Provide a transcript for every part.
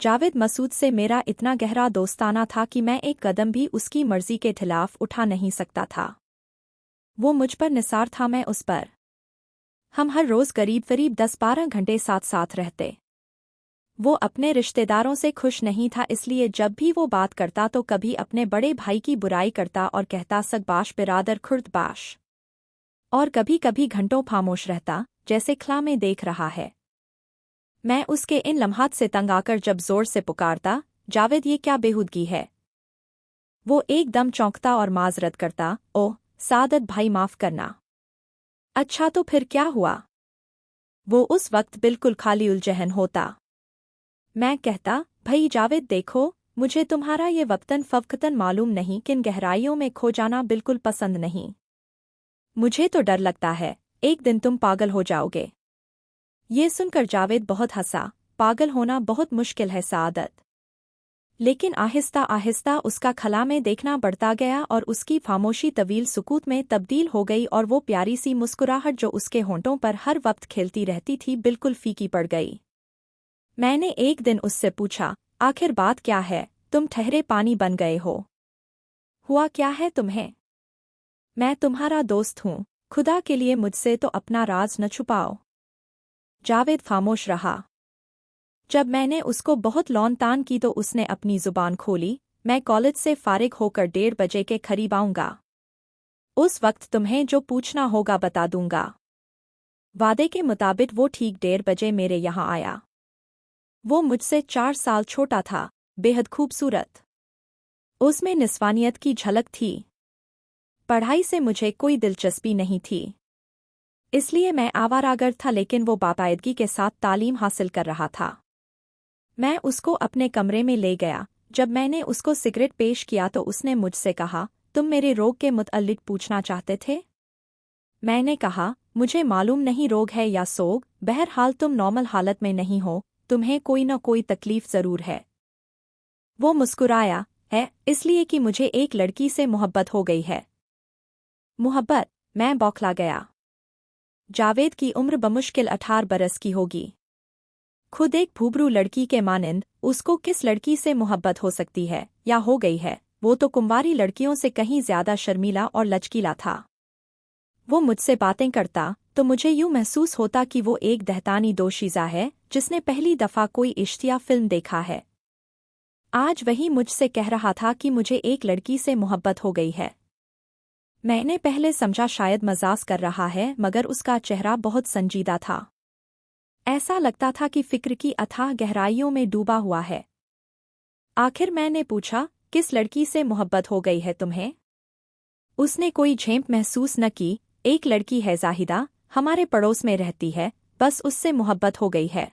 जावेद मसूद से मेरा इतना गहरा दोस्ताना था कि मैं एक कदम भी उसकी मर्जी के खिलाफ उठा नहीं सकता था। वो मुझ पर निसार था, मैं उस पर। हम हर रोज़ करीब 10-12 घंटे साथ साथ रहते। वो अपने रिश्तेदारों से खुश नहीं था, इसलिए जब भी वो बात करता तो कभी अपने बड़े भाई की बुराई करता और कहता सकबाश बिरादर खुर्दबाश, और कभी कभी घंटों खामोश रहता जैसे खला में देख रहा है। मैं उसके इन लम्हात से तंग आकर जब जोर से पुकारता, जावेद ये क्या बेहूदगी है, वो एकदम चौंकता और माजरत करता, ओह सादत भाई माफ करना। अच्छा तो फिर क्या हुआ? वो उस वक्त बिल्कुल खाली उलझन होता। मैं कहता, भई जावेद देखो, मुझे तुम्हारा ये वक्तन फवकतन मालूम नहीं किन गहराइयों में खो जाना बिल्कुल पसंद नहीं। मुझे तो डर लगता है एक दिन तुम पागल हो जाओगे। ये सुनकर जावेद बहुत हंसा। पागल होना बहुत मुश्किल है सादत। लेकिन आहिस्ता आहिस्ता उसका खला में देखना बढ़ता गया और उसकी खामोशी तवील सुकूत में तब्दील हो गई और वो प्यारी सी मुस्कुराहट जो उसके होंठों पर हर वक्त खेलती रहती थी बिल्कुल फीकी पड़ गई। मैंने एक दिन उससे पूछा, आखिर बात क्या है, तुम ठहरे पानी बन गए हो, हुआ क्या है तुम्हें? मैं तुम्हारा दोस्त हूँ, खुदा के लिए मुझसे तो अपना राज न छुपाओ। जावेद खामोश रहा। जब मैंने उसको बहुत लौन तान की तो उसने अपनी जुबान खोली, मैं कॉलेज से फारिग होकर 1:30 बजे के करीब आऊंगा। उस वक्त तुम्हें जो पूछना होगा बता दूंगा। वादे के मुताबिक वो ठीक 1:30 बजे मेरे यहाँ आया। वो मुझसे 4 साल छोटा था, बेहद खूबसूरत। उसमें निस्वानियत की झलक थी। पढ़ाई से मुझे कोई दिलचस्पी नहीं थी, इसलिए मैं आवारागर था, लेकिन वो बाकायदगी के साथ तालीम हासिल कर रहा था। मैं उसको अपने कमरे में ले गया। जब मैंने उसको सिगरेट पेश किया तो उसने मुझसे कहा, तुम मेरे रोग के मुतअल्लिक पूछना चाहते थे? मैंने कहा, मुझे मालूम नहीं रोग है या सोग, बहरहाल तुम नॉर्मल हालत में नहीं हो, तुम्हें कोई न कोई तकलीफ जरूर है। वो मुस्कुराया, है इसलिए कि मुझे एक लड़की से मोहब्बत हो गई है। मोहब्बत? मैं बौखला गया। जावेद की उम्र बमुश्किल 18 बरस की होगी। खुद एक भूबरू लड़की के मानिंद उसको किस लड़की से मोहब्बत हो सकती है या हो गई है? वो तो कुंवारी लड़कियों से कहीं ज्यादा शर्मीला और लचकीला था। वो मुझसे बातें करता तो मुझे यूं महसूस होता कि वो एक दहतानी दोशीज़ा है जिसने पहली दफा कोई इश्तिया फिल्म देखा है। आज वही मुझसे कह रहा था कि मुझे एक लड़की से मोहब्बत हो गई है। मैंने पहले समझा शायद मजाक कर रहा है, मगर उसका चेहरा बहुत संजीदा था। ऐसा लगता था कि फिक्र की अथाह गहराइयों में डूबा हुआ है। आखिर मैंने पूछा, किस लड़की से मोहब्बत हो गई है तुम्हें? उसने कोई झेंप महसूस न की। एक लड़की है जाहिदा, हमारे पड़ोस में रहती है, बस उससे मोहब्बत हो गई है।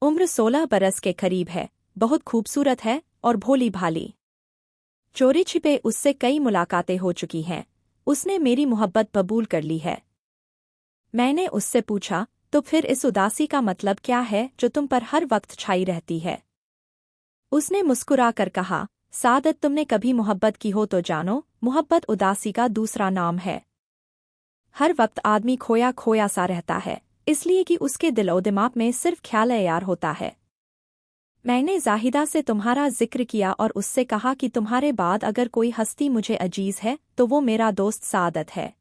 उम्र 16 बरस के करीब है, बहुत खूबसूरत है और भोली भाली। चोरी छिपे उससे कई मुलाकातें हो चुकी हैं। उसने मेरी मोहब्बत कबूल कर ली है। मैंने उससे पूछा, तो फिर इस उदासी का मतलब क्या है जो तुम पर हर वक्त छाई रहती है? उसने मुस्कुरा कर कहा, सादत तुमने कभी मोहब्बत की हो तो जानो, मोहब्बत उदासी का दूसरा नाम है। हर वक्त आदमी खोया खोया सा रहता है, इसलिए कि उसके दिलो दिमाग में सिर्फ ख्याल यार होता है। मैंने जाहिदा से तुम्हारा जिक्र किया और उससे कहा कि तुम्हारे बाद अगर कोई हस्ती मुझे अजीज है तो वो मेरा दोस्त सादत है।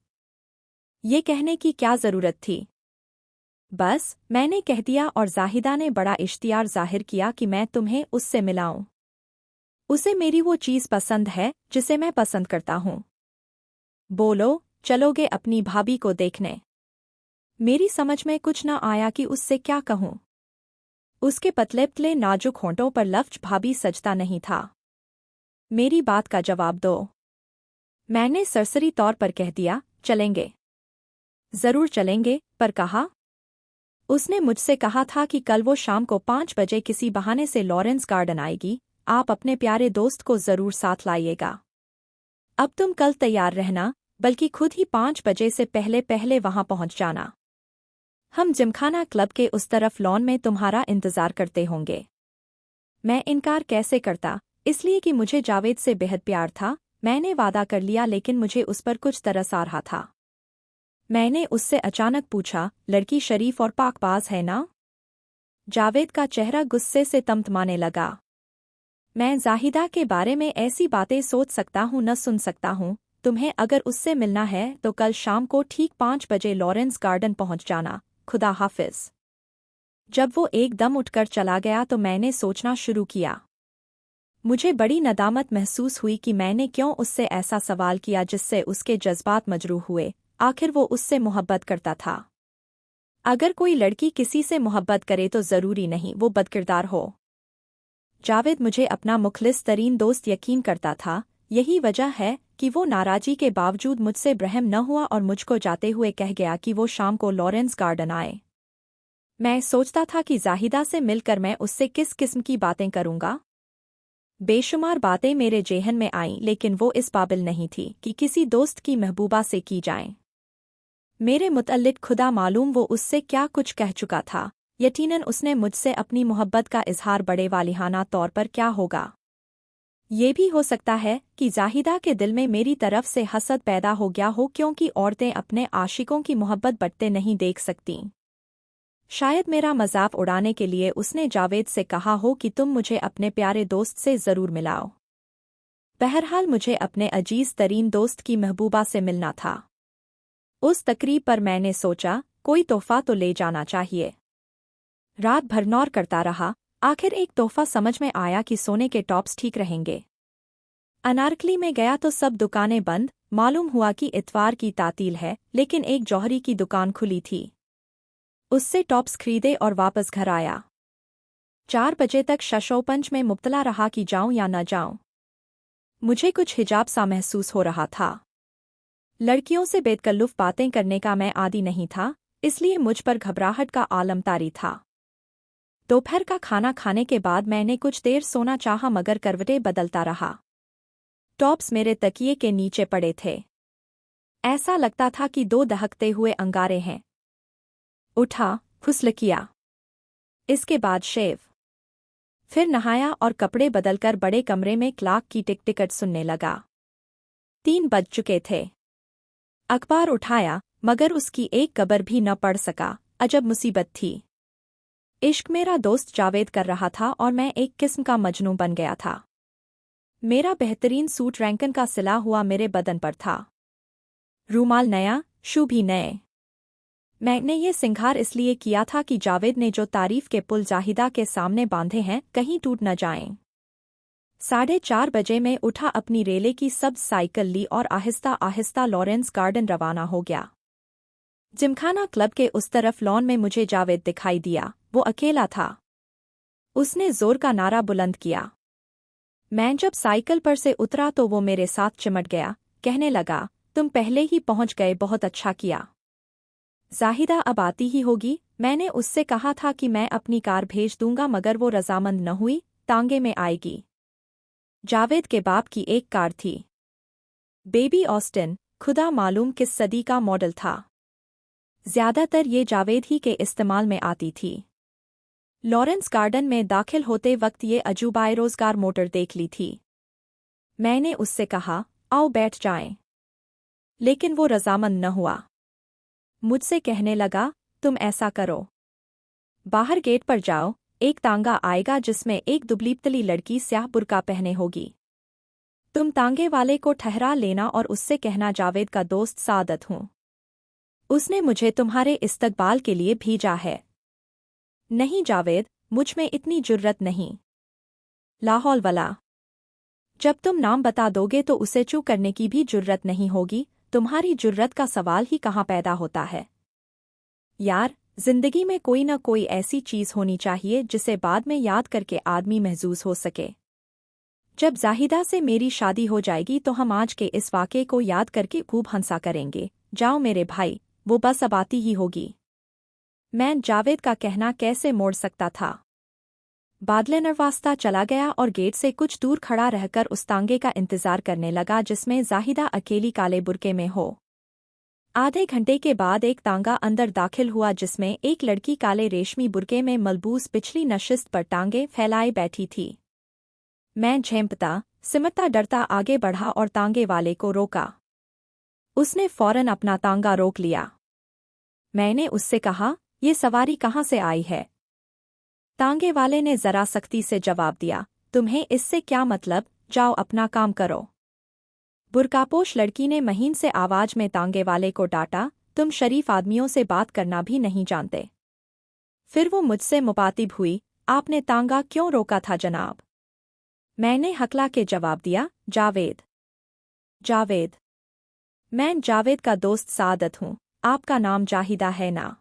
ये कहने की क्या जरूरत थी? बस मैंने कह दिया और जाहिदा ने बड़ा इश्तियार जाहिर किया कि मैं तुम्हें उससे मिलाऊं। उसे मेरी वो चीज़ पसंद है जिसे मैं पसंद करता हूँ। बोलो, चलोगे अपनी भाभी को देखने? मेरी समझ में कुछ न आया कि उससे क्या कहूँ। उसके पतले पतले नाजुक होंठों पर लफ्ज भाभी सजता नहीं था। मेरी बात का जवाब दो। मैंने सरसरी तौर पर कह दिया, चलेंगे। जरूर चलेंगे, पर कहा। उसने मुझसे कहा था कि कल वो शाम को 5 बजे किसी बहाने से लॉरेंस गार्डन आएगी, आप अपने प्यारे दोस्त को जरूर साथ लाइएगा। अब तुम कल तैयार रहना, बल्कि खुद ही 5 बजे से पहले पहले वहां पहुंच जाना। हम जिमखाना क्लब के उस तरफ लॉन में तुम्हारा इंतजार करते होंगे। मैं इनकार कैसे करता, इसलिए कि मुझे जावेद से बेहद प्यार था। मैंने वादा कर लिया, लेकिन मुझे उस पर कुछ तरस आ रहा था। मैंने उससे अचानक पूछा, लड़की शरीफ और पाकबाज है ना? जावेद का चेहरा गुस्से से तमतमाने लगा। मैं जाहिदा के बारे में ऐसी बातें सोच सकता हूँ न सुन सकता हूँ। तुम्हें अगर उससे मिलना है तो कल शाम को ठीक 5 बजे लॉरेंस गार्डन पहुँच जाना। खुदा हाफिज। जब वो एकदम उठकर चला गया तो मैंने सोचना शुरू किया। मुझे बड़ी नदामत महसूस हुई कि मैंने क्यों उससे ऐसा सवाल किया जिससे उसके जज्बात मजरूह हुए। आखिर वो उससे मोहब्बत करता था। अगर कोई लड़की किसी से मोहब्बत करे तो ज़रूरी नहीं वो बदकिरदार हो। जावेद मुझे अपना मुखलिस तरीन दोस्त यकीन करता था। यही वजह है कि वो नाराज़गी के बावजूद मुझसे ब्रहम न हुआ और मुझको जाते हुए कह गया कि वो शाम को लॉरेंस गार्डन आए। मैं सोचता था कि जाहिदा से मिलकर मैं उससे किस किस्म की बातें करूंगा। बेशुमार बातें मेरे जेहन में आईं लेकिन वो इस काबिल नहीं थी कि किसी दोस्त की महबूबा से की जाएं। मेरे मुतल्लिक खुदा मालूम वो उससे क्या कुछ कह चुका था। यकीनन उसने मुझसे अपनी मोहब्बत का इजहार बड़े वालिहाना तौर पर क्या होगा। ये भी हो सकता है कि जाहिदा के दिल में मेरी तरफ से हसद पैदा हो गया हो क्योंकि औरतें अपने आशिकों की मोहब्बत बढ़ते नहीं देख सकतीं। शायद मेरा मजाक उड़ाने के लिए उसने जावेद से कहा हो कि तुम मुझे अपने प्यारे दोस्त से ज़रूर मिलाओ। बहरहाल मुझे अपने अजीज तरीन दोस्त की महबूबा से मिलना था। उस तकरीब पर मैंने सोचा कोई तोहफा तो ले जाना चाहिए। रात भर नौर करता रहा। आखिर एक तोहफा समझ में आया कि सोने के टॉप्स ठीक रहेंगे। अनारकली में गया तो सब दुकानें बंद। मालूम हुआ कि इतवार की तातील है लेकिन एक जौहरी की दुकान खुली थी। उससे टॉप्स खरीदे और वापस घर आया। 4 बजे तक शशोपंच में मुब्तला रहा कि जाऊं या न जाऊं। मुझे कुछ हिजाब सा महसूस हो रहा था। लड़कियों से बेतकल्लुफ़ बातें करने का मैं आदी नहीं था, इसलिए मुझ पर घबराहट का आलम तारी था। दोपहर का खाना खाने के बाद मैंने कुछ देर सोना चाहा मगर करवटें बदलता रहा। टॉप्स मेरे तकिए के नीचे पड़े थे। ऐसा लगता था कि 2 दहकते हुए अंगारे हैं। उठा, गुस्ल किया। इसके बाद शेव। फिर नहाया और कपड़े बदलकर बड़े कमरे में क्लार्क की टिकट सुनने लगा। 3 बज चुके थे। अखबार उठाया मगर उसकी एक खबर भी न पढ़ सका। अजब मुसीबत थी। इश्क मेरा दोस्त जावेद कर रहा था और मैं एक किस्म का मजनू बन गया था। मेरा बेहतरीन सूट रैंकन का सिला हुआ मेरे बदन पर था। रूमाल नया, शू भी नए। मैंने ये सिंगार इसलिए किया था कि जावेद ने जो तारीफ के पुल जाहिदा के सामने बांधे हैं कहीं टूट न जाएं। 4:30 बजे में उठा, अपनी रेले की सब साइकिल ली और आहिस्ता आहिस्ता लॉरेंस गार्डन रवाना हो गया। जिमखाना क्लब के उस तरफ लॉन में मुझे जावेद दिखाई दिया। वो अकेला था। उसने जोर का नारा बुलंद किया। मैं जब साइकिल पर से उतरा तो वो मेरे साथ चिमट गया। कहने लगा, तुम पहले ही पहुंच गए, बहुत अच्छा किया। जाहिदा अब आती ही होगी। मैंने उससे कहा था कि मैं अपनी कार भेज दूंगा मगर वो रजामंद न हुई। तांगे में आएगी। जावेद के बाप की एक कार थी, बेबी ऑस्टिन। खुदा मालूम किस सदी का मॉडल था। ज्यादातर ये जावेद ही के इस्तेमाल में आती थी। लॉरेंस गार्डन में दाखिल होते वक्त ये अजूबाए रोजगार मोटर देख ली थी। मैंने उससे कहा, आओ बैठ जाएं। लेकिन वो रजामंद न हुआ। मुझसे कहने लगा, तुम ऐसा करो, बाहर गेट पर जाओ, एक तांगा आएगा जिसमें एक दुबलीपतली लड़की स्याह बुर्का पहने होगी। तुम तांगे वाले को ठहरा लेना और उससे कहना जावेद का दोस्त सादत हूँ। उसने मुझे तुम्हारे इस्तकबाल के लिए भेजा है। नहीं जावेद, मुझ में इतनी जुर्रत नहीं। लाहौल वाला। जब तुम नाम बता दोगे तो उसे चू करने की भी जुर्रत नहीं होगी। तुम्हारी जुर्रत का सवाल ही कहाँ पैदा होता है। यार, जिंदगी में कोई न कोई ऐसी चीज़ होनी चाहिए जिसे बाद में याद करके आदमी महजूज हो सके। जब जाहिदा से मेरी शादी हो जाएगी तो हम आज के इस वाक़े को याद करके खूब हंसा करेंगे। जाओ मेरे भाई, वो बस अब आती ही होगी। मैं जावेद का कहना कैसे मोड़ सकता था। बादले नरवास्ता चला गया और गेट से कुछ दूर खड़ा रहकर उस तांगे का इंतजार करने लगा जिसमें जाहिदा अकेली काले बुर्के में हो। आधे घंटे के बाद एक तांगा अंदर दाखिल हुआ जिसमें एक लड़की काले रेशमी बुर्के में मलबूस पिछली नशिस्त पर टांगे फैलाए बैठी थी। मैं झेंपता सिमटता डरता आगे बढ़ा और तांगे वाले को रोका। उसने फौरन अपना तांगा रोक लिया। मैंने उससे कहा, ये सवारी कहाँ से आई है? तांगे वाले ने जरा सख्ती से जवाब दिया, तुम्हें इससे क्या मतलब, जाओ अपना काम करो। बुर्कापोश लड़की ने महीन से आवाज में तांगे वाले को डांटा, तुम शरीफ आदमियों से बात करना भी नहीं जानते। फिर वो मुझसे मुपातिब हुई, आपने तांगा क्यों रोका था जनाब? मैंने हकला के जवाब दिया, जावेद। जावेद। मैं जावेद का दोस्त सादत हूँ, आपका नाम जाहिदा है ना?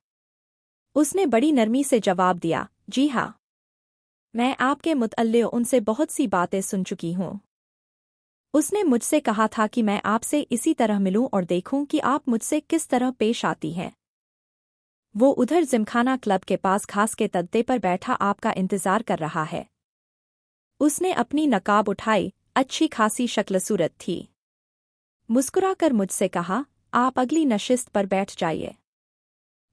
उसने बड़ी नरमी से जवाब दिया, जी हाँ। मैं आपके मुतअल्लिक़ उनसे बहुत सी बातें सुन चुकी हूँ। उसने मुझसे कहा था कि मैं आपसे इसी तरह मिलूं और देखूं कि आप मुझसे किस तरह पेश आती हैं। वो उधर जिमखाना क्लब के पास घास के तख्ते पर बैठा आपका इंतजार कर रहा है। उसने अपनी नकाब उठाई, अच्छी खासी शक्ल सूरत थी। मुस्कुराकर मुझसे कहा, आप अगली नशिस्त पर बैठ जाइए।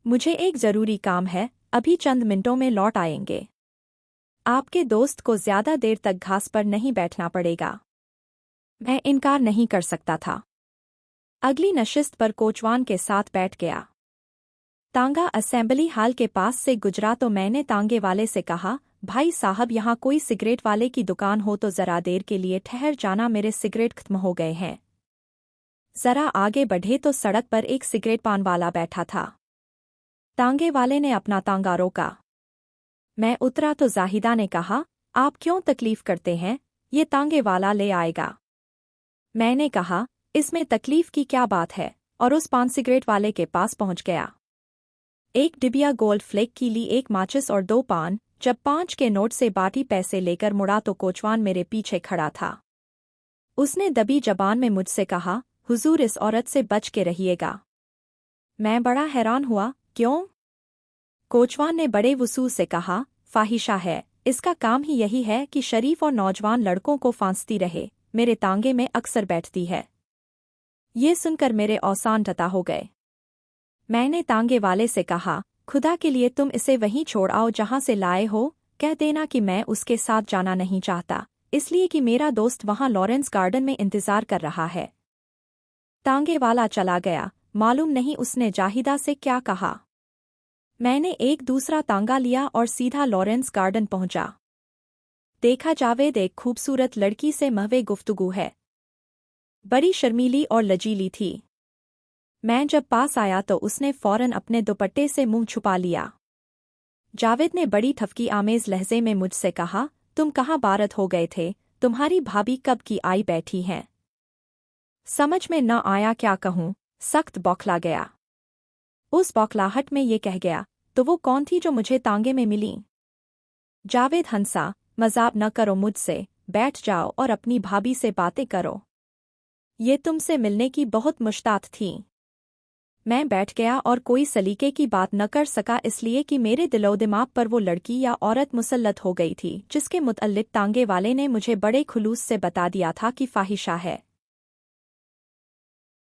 मुझे एक जरूरी काम है, अभी चंद मिनटों में लौट आएंगे। आपके दोस्त को ज्यादा देर तक घास पर नहीं बैठना पड़ेगा। मैं इनकार नहीं कर सकता था। अगली नशिस्त पर कोचवान के साथ बैठ गया। तांगा असेंबली हाल के पास से गुजरा तो मैंने तांगे वाले से कहा, भाई साहब यहाँ कोई सिगरेट वाले की दुकान हो तो जरा देर के लिए ठहर जाना, मेरे सिगरेट खत्म हो गए हैं। जरा आगे बढ़े तो सड़क पर एक सिगरेट पान वाला बैठा था। तांगे वाले ने अपना तांगा रोका। मैं उतरा तो जाहिदा ने कहा, आप क्यों तकलीफ करते हैं, ये तांगे वाला ले आएगा। मैंने कहा, इसमें तकलीफ की क्या बात है, और उस पान सिगरेट वाले के पास पहुंच गया। एक डिबिया गोल्ड फ्लेक की ली, एक माचिस और 2 पान। जब 5 के नोट से बाटी पैसे लेकर मुड़ा तो कोचवान मेरे पीछे खड़ा था। उसने दबी जबान में मुझसे कहा, हुजूर इस औरत से बच के रहिएगा। मैं बड़ा हैरान हुआ, क्यों? कोचवान ने बड़े वसूल से कहा, फाहिशा है, इसका काम ही यही है कि शरीफ और नौजवान लड़कों को फांसती रहे, मेरे तांगे में अक्सर बैठती है। ये सुनकर मेरे औसान टता हो गए। मैंने तांगे वाले से कहा, खुदा के लिए तुम इसे वहीं छोड़ आओ जहां से लाए हो, कह देना कि मैं उसके साथ जाना नहीं चाहता, इसलिए कि मेरा दोस्त वहां लॉरेंस गार्डन में इंतजार कर रहा है। तांगे वाला चला गया, मालूम नहीं उसने जाहिदा से क्या कहा। मैंने एक दूसरा तांगा लिया और सीधा लॉरेंस गार्डन पहुंचा। देखा जावेद एक खूबसूरत लड़की से महवे गुफ्तगू है। बड़ी शर्मीली और लजीली थी। मैं जब पास आया तो उसने फौरन अपने दुपट्टे से मुंह छुपा लिया। जावेद ने बड़ी ठफकी आमेज लहजे में मुझसे कहा, तुम कहाँ बारत हो गए थे, तुम्हारी भाभी कब की आई बैठी हैं? समझ में न आया क्या कहूँ, सख्त बौखला गया। उस बौखलाहट में ये कह गया, तो वो कौन थी जो मुझे तांगे में मिली? जावेद हंसा, मजाक न करो मुझसे, बैठ जाओ और अपनी भाभी से बातें करो। ये तुमसे मिलने की बहुत मुश्ताक थी। मैं बैठ गया और कोई सलीके की बात न कर सका, इसलिए कि मेरे दिलो दिमाग पर वो लड़की या औरत मुसल्लत हो गई थी जिसके मुतअल्लिक तांगे वाले ने मुझे बड़े खुलूस से बता दिया था कि फाहिशा है।